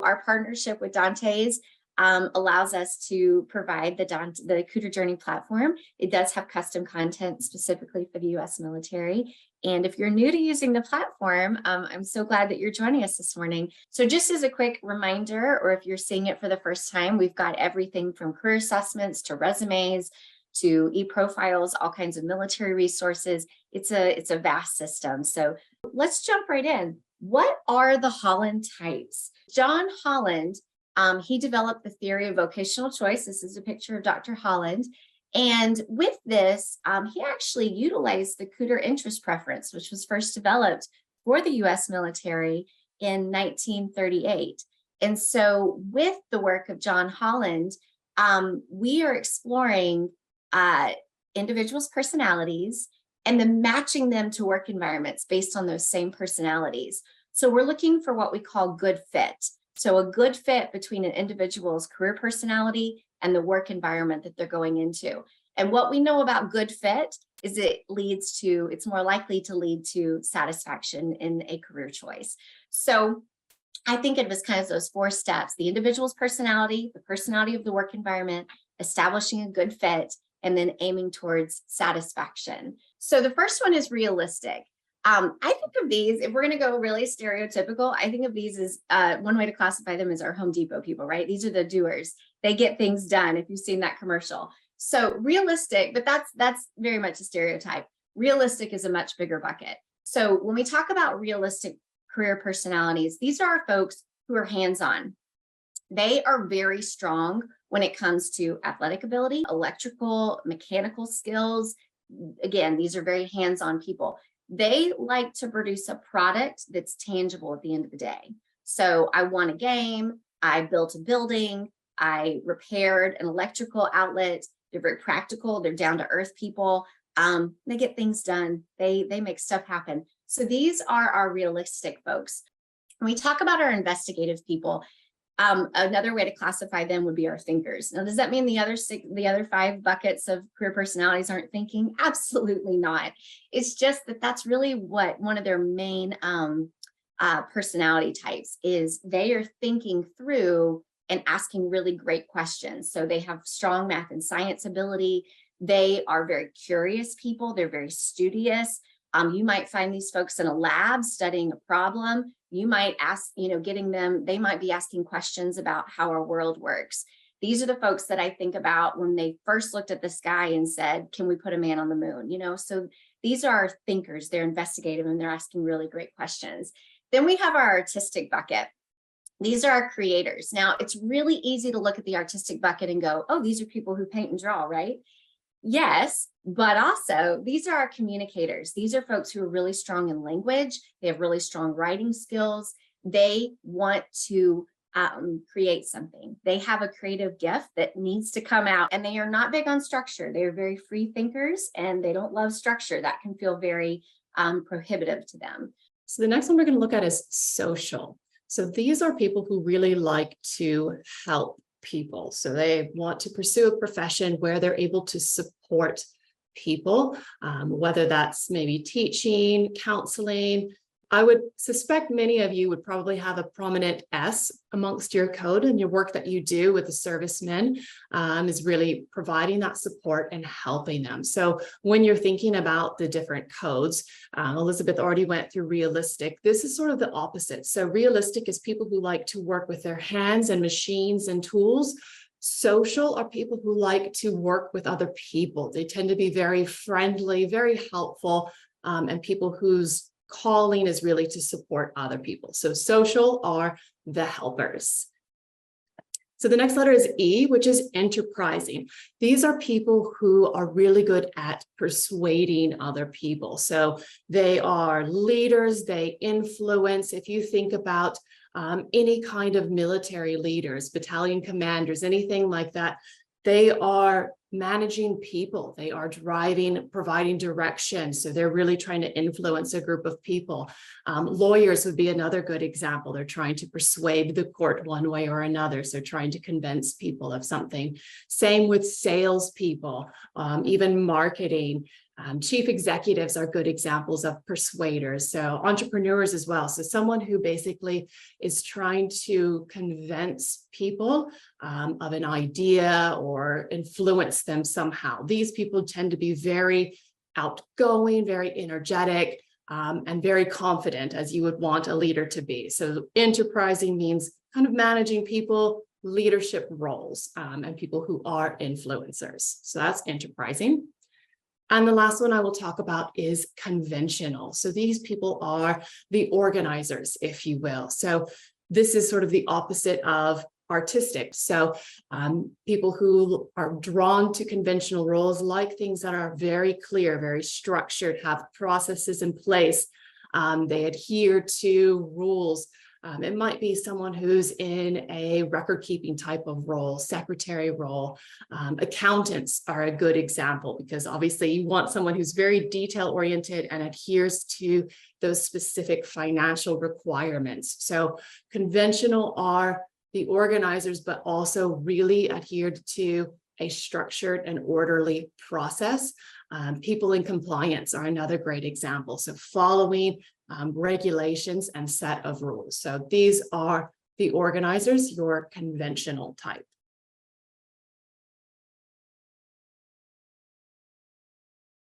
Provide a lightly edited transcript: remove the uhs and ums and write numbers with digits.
our partnership with Dante's allows us to provide the Kuder Journey platform. It does have custom content specifically for the U.S. military. And if you're new to using the platform, I'm so glad that you're joining us this morning. So just as a quick reminder, or if you're seeing it for the first time, we've got everything from career assessments to resumes to e-profiles, all kinds of military resources. It's a vast system. So let's jump right in. What are the Holland types? John Holland, he developed the theory of vocational choice. This is a picture of Dr. Holland. And with this, he actually utilized the Kuder interest preference, which was first developed for the U.S. military in 1938. And so with the work of John Holland, we are exploring individuals' personalities and then matching them to work environments based on those same personalities. So we're looking for what we call good fit. So a good fit between an individual's career personality and the work environment that they're going into. And what we know about good fit is it's more likely to lead to satisfaction in a career choice. So I think it was kind of those 4 steps: the individual's personality, the personality of the work environment, establishing a good fit, and then aiming towards satisfaction. So the first one is realistic. I think of these, if we're going to go really stereotypical, I think of these as one way to classify them as our Home Depot people, right? These are the doers. They get things done, if you've seen that commercial. So realistic, but that's very much a stereotype. Realistic is a much bigger bucket. So when we talk about realistic career personalities, these are our folks who are hands-on. They are very strong when it comes to athletic ability, electrical, mechanical skills. Again, these are very hands-on people. They like to produce a product that's tangible at the end of the day. So I won a game, I built a building, I repaired an electrical outlet. They're very practical, they're down to earth people. They get things done, they make stuff happen. So these are our realistic folks. When we talk about our investigative people, another way to classify them would be our thinkers. Now, does that mean the other 5 buckets of career personalities aren't thinking? Absolutely not. It's just that that's really what one of their main personality types is. They are thinking through and asking really great questions. So they have strong math and science ability. They are very curious people. They're very studious. You might find these folks in a lab studying a problem. You might ask, they might be asking questions about how our world works. These are the folks that I think about when they first looked at the sky and said, can we put a man on the moon? So these are our thinkers. They're investigative and they're asking really great questions. Then we have our artistic bucket. These are our creators. Now, it's really easy to look at the artistic bucket and go, oh, these are people who paint and draw, right? Yes, but also these are our communicators. These are folks who are really strong in language. They have really strong writing skills. They want to create something. They have a creative gift that needs to come out, and they are not big on structure. They are very free thinkers and they don't love structure. That can feel very prohibitive to them. So the next one we're going to look at is social. So these are people who really like to help people. So they want to pursue a profession where they're able to support people, whether that's maybe teaching, counseling. I would suspect many of you would probably have a prominent S amongst your code, and your work that you do with the servicemen is really providing that support and helping them. So when you're thinking about the different codes, Elizabeth already went through realistic. This is sort of the opposite. So realistic is people who like to work with their hands and machines and tools. Social are people who like to work with other people. They tend to be very friendly, very helpful, and people whose calling is really to support other people. So social are the helpers. So the next letter is E, which is enterprising. These are people who are really good at persuading other people. So they are leaders, they influence. If you think about any kind of military leaders, battalion commanders, anything like that, they are managing people, they are driving, providing direction. So they're really trying to influence a group of people. Lawyers would be another good example. They're trying to persuade the court one way or another. So trying to convince people of something. Same with salespeople, even marketing. Chief executives are good examples of persuaders. So entrepreneurs as well. So someone who basically is trying to convince people of an idea or influence them somehow. These people tend to be very outgoing, very energetic, and very confident, as you would want a leader to be. So enterprising means kind of managing people, leadership roles, and people who are influencers. So that's enterprising. And the last one I will talk about is conventional. So these people are the organizers, if you will. So this is sort of the opposite of artistic. So people who are drawn to conventional roles like things that are very clear, very structured, have processes in place. They adhere to rules. It might be someone who's in a record-keeping type of role, secretary role. Accountants are a good example because obviously you want someone who's very detail-oriented and adheres to those specific financial requirements. So conventional are the organizers, but also really adhered to a structured and orderly process. People in compliance are another great example. So following regulations and set of rules. So these are the organizers, your conventional type.